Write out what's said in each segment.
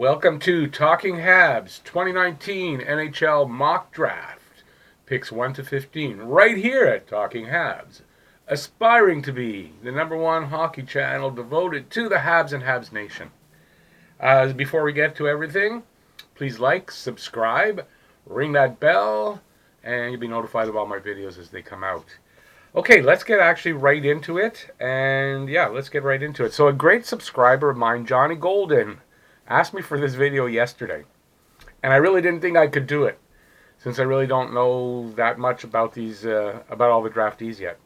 Welcome to Talking Habs 2019 NHL Mock Draft. Picks 1 to 15 right here at Talking Habs. Aspiring to be the #1 hockey channel devoted to the Habs and Habs Nation. Before we get to everything, please like, subscribe, ring that bell, and you'll be notified of all my videos as they come out. Okay, let's get actually right into it. Let's get right into it. So a great subscriber of mine, Johnny Golden, asked me for this video yesterday. And I really didn't think I could do it, since I really don't know that much about about all the draftees yet.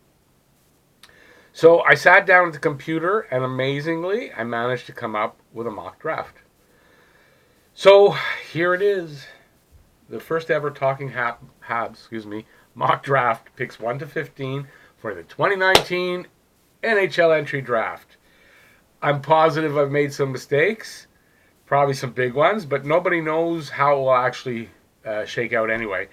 So I sat down at the computer, and amazingly, I managed to come up with a mock draft. So here it is. The first ever Talking Habs, mock draft, picks 1 to 15 for the 2019 NHL entry draft. I'm positive I've made some mistakes, probably some big ones, but nobody knows how it will actually shake out anyway.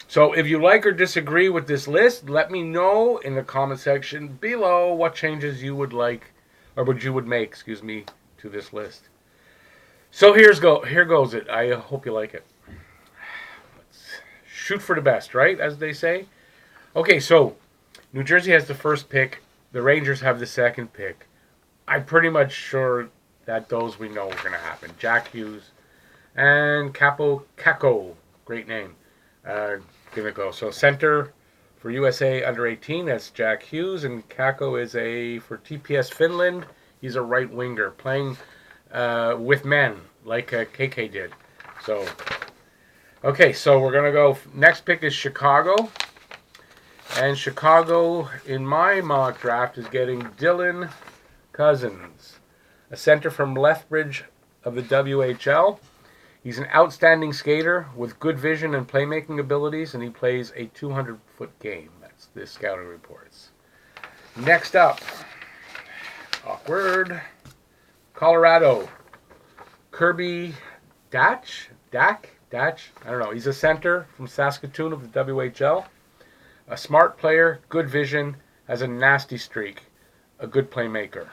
So if you like or disagree with this list, let me know in the comment section below what changes you would like, or what you would make, to this list. So here goes it. I hope you like it. Shoot for the best, right? As they say. Okay, so New Jersey has the first pick. The Rangers have the second pick. I'm pretty much sure that those we know are going to happen. Jack Hughes and Kako. Great name. Give it a go. So center for USA under 18, that's Jack Hughes. And Kako is for TPS Finland. He's a right winger playing with men like KK did. So... okay, so we're going to go. Next pick is Chicago. And Chicago, in my mock draft, is getting Dylan Cousins, a center from Lethbridge of the WHL. He's an outstanding skater with good vision and playmaking abilities, and he plays a 200-foot game. That's the scouting reports. Next up, awkward, Colorado, Kirby Dak? I don't know. He's a center from Saskatoon of the WHL. A smart player, good vision, has a nasty streak. A good playmaker.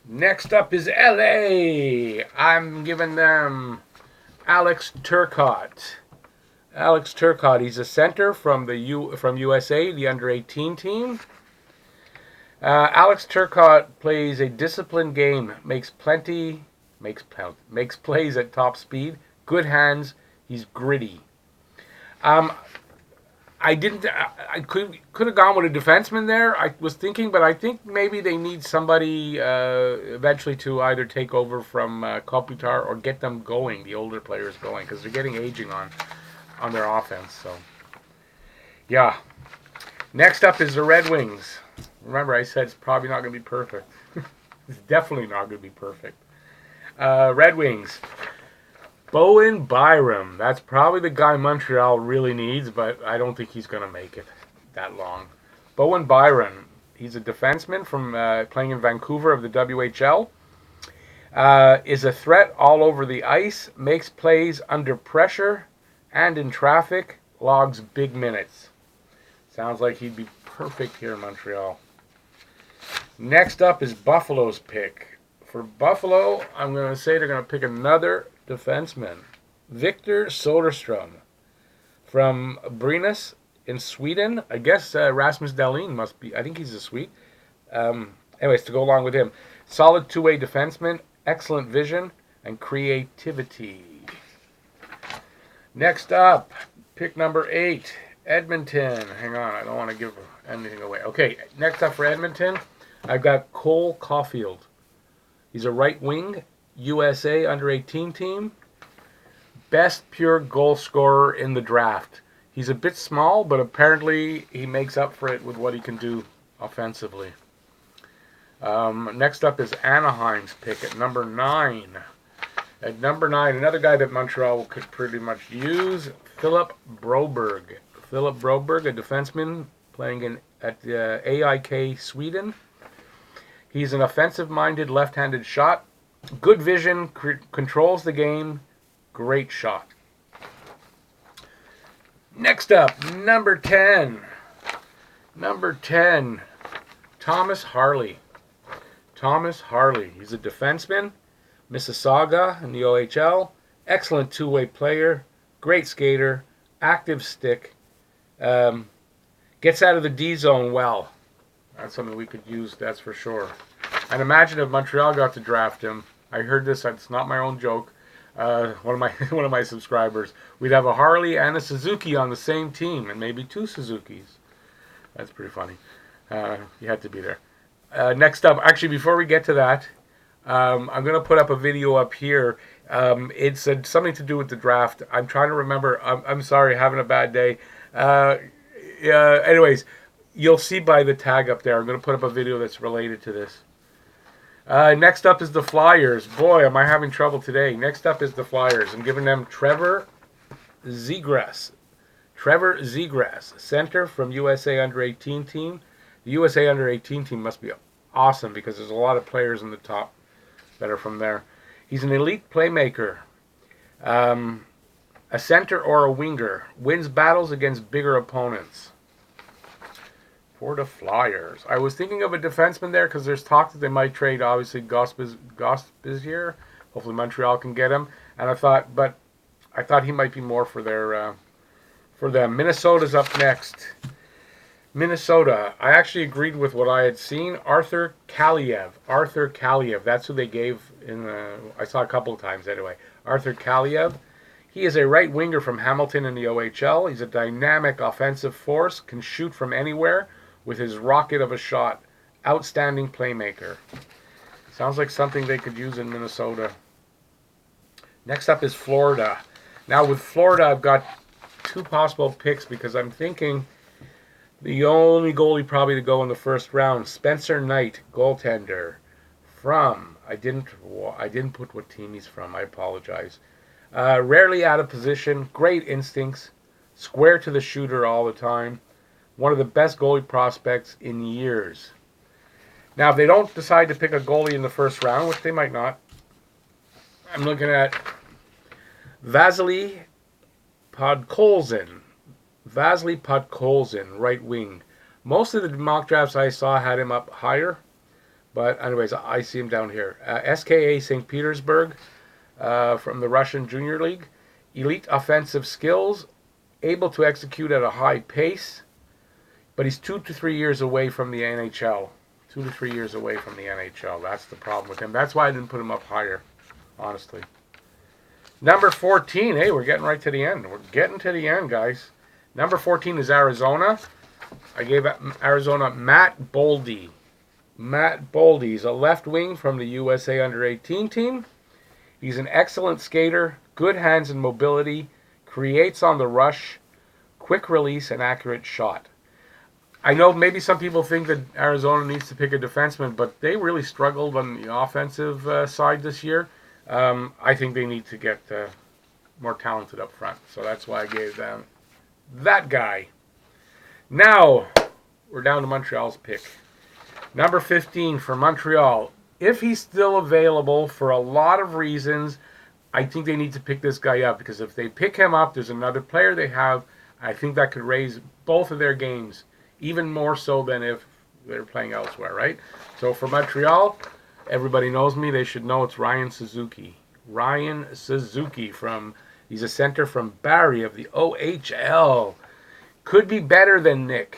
Next up is LA. I'm giving them Alex Turcotte. Alex Turcotte, he's a center from USA, the under 18 team. Alex Turcotte plays a disciplined game, makes plays at top speed, good hands, he's gritty. I could have gone with a defenseman there, I was thinking, but I think maybe they need somebody eventually to either take over from Kopitar or get them going, the older players going, because they're getting aging on their offense. So, yeah. Next up is the Red Wings. Remember, I said it's probably not going to be perfect. It's definitely not going to be perfect. Red Wings. Bowen Byram. That's probably the guy Montreal really needs, but I don't think he's going to make it that long. Bowen Byram. He's a defenseman from playing in Vancouver of the WHL. Is a threat all over the ice. Makes plays under pressure and in traffic. Logs big minutes. Sounds like he'd be perfect here in Montreal. Next up is Buffalo's pick. For Buffalo, I'm going to say they're going to pick another defenseman. Victor Soderstrom from Brynäs in Sweden. I guess Rasmus Dahlin must be. I think he's a Swede. Anyways, to go along with him. Solid two-way defenseman, excellent vision, and creativity. Next up, pick number 8, Edmonton. Hang on, I don't want to give anything away. Okay, next up for Edmonton, I've got Cole Caulfield. He's a right wing, USA under 18 team. Best pure goal scorer in the draft. He's a bit small, but apparently he makes up for it with what he can do offensively. Next up is Anaheim's pick at number 9. At number 9, another guy that Montreal could pretty much use, Philip Broberg. Philip Broberg, a defenseman playing at AIK Sweden. He's an offensive-minded left-handed shot. Good vision, controls the game, great shot. Next up, number 10. Number 10, Thomas Harley. Thomas Harley. He's a defenseman. Mississauga in the OHL. Excellent two-way player. Great skater. Active stick. Gets out of the D zone well. That's something we could use, that's for sure. And imagine if Montreal got to draft him. I heard this, it's not my own joke. One of my subscribers. We'd have a Harley and a Suzuki on the same team, and maybe two Suzukis. That's pretty funny. You had to be there. Next up, actually, before we get to that, I'm going to put up a video up here. It's something to do with the draft. I'm trying to remember. I'm sorry, having a bad day. Anyways, you'll see by the tag up there. I'm going to put up a video that's related to this. Next up is the Flyers. Boy, am I having trouble today. Next up is the Flyers. I'm giving them Trevor Zegras. Trevor Zegras, center from USA Under-18 team. The USA Under-18 team must be awesome because there's a lot of players in the top that are from there. He's an elite playmaker. A center or a winger. Wins battles against bigger opponents. For the Flyers. I was thinking of a defenseman there because there's talk that they might trade, obviously, Gosbizier. Hopefully Montreal can get him. And I thought he might be more for them. Minnesota's up next. Minnesota. I actually agreed with what I had seen. Arthur Kaliev. That's who they gave I saw a couple of times anyway. Arthur Kaliev. He is a right winger from Hamilton in the OHL. He's a dynamic offensive force, can shoot from anywhere with his rocket of a shot. Outstanding playmaker. Sounds like something they could use in Minnesota. Next up is Florida. Now with Florida, I've got two possible picks because I'm thinking the only goalie probably to go in the first round, Spencer Knight, goaltender from, I didn't put what team he's from, I apologize. Rarely out of position, great instincts, square to the shooter all the time. One of the best goalie prospects in years. Now, if they don't decide to pick a goalie in the first round, which they might not, I'm looking at Vasily Podkolzin, right wing. Most of the mock drafts I saw had him up higher, but anyways, I see him down here. SKA St. Petersburg. From the Russian Junior League. Elite offensive skills, able to execute at a high pace, but he's 2 to 3 years away from the NHL. 2 to 3 years away from the NHL. That's the problem with him. That's why I didn't put him up higher, honestly. Number 14. Hey, we're getting right to the end. We're getting to the end, guys. Number 14 is Arizona. I gave Arizona Matt Boldy. Matt Boldy is a left wing from the USA Under-18 team. He's an excellent skater, good hands and mobility, creates on the rush, quick release, and accurate shot. I know maybe some people think that Arizona needs to pick a defenseman, but they really struggled on the offensive side this year. I think they need to get more talented up front, so that's why I gave them that guy. Now, we're down to Montreal's pick. Number 15 for Montreal. If he's still available for a lot of reasons, I think they need to pick this guy up. Because if they pick him up, there's another player they have. I think that could raise both of their games. Even more so than if they're playing elsewhere, right? So for Montreal, everybody knows me. They should know it's Ryan Suzuki. Ryan Suzuki he's a center from Barrie of the OHL. Could be better than Nick.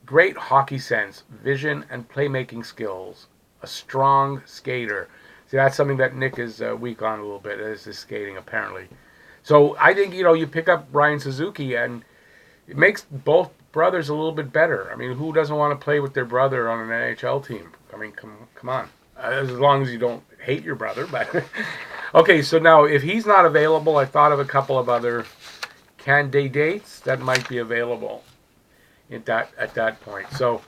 Great hockey sense, vision, and playmaking skills. A strong skater. See, that's something that Nick is weak on a little bit, is his skating, apparently. So I think, you pick up Ryan Suzuki, and it makes both brothers a little bit better. I mean, who doesn't want to play with their brother on an NHL team? I mean, come on. As long as you don't hate your brother. But okay, so now, if he's not available, I thought of a couple of other candidates that might be available at that point. So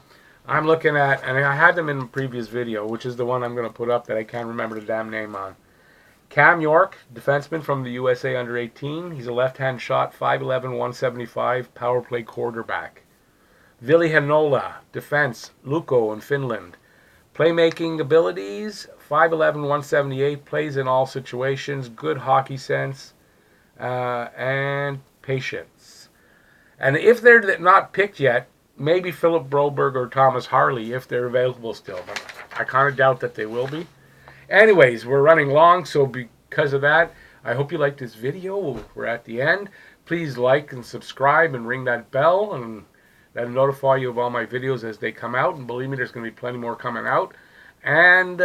I'm looking at, and I had them in the previous video, which is the one I'm going to put up that I can't remember the damn name on. Cam York, defenseman from the USA Under-18. He's a left-hand shot, 5'11", 175, power play quarterback. Ville Heinola, defense, Lukko in Finland. Playmaking abilities, 5'11", 178, plays in all situations, good hockey sense, and patience. And if they're not picked yet, maybe Philip Broberg or Thomas Harley if they're available still. But I kind of doubt that they will be. Anyways, we're running long, so because of that, I hope you liked this video. We're at the end. Please like and subscribe and ring that bell, and that'll notify you of all my videos as they come out. And believe me, there's going to be plenty more coming out. And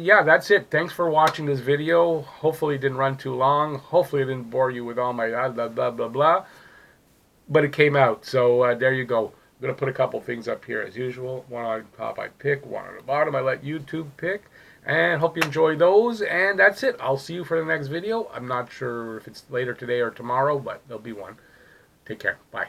yeah, that's it. Thanks for watching this video. Hopefully it didn't run too long. Hopefully it didn't bore you with all my blah, blah, blah, blah. But it came out. So there you go. I'm going to put a couple things up here as usual. One on top I pick, one on the bottom I let YouTube pick. And hope you enjoy those. And that's it. I'll see you for the next video. I'm not sure if it's later today or tomorrow, but there'll be one. Take care. Bye.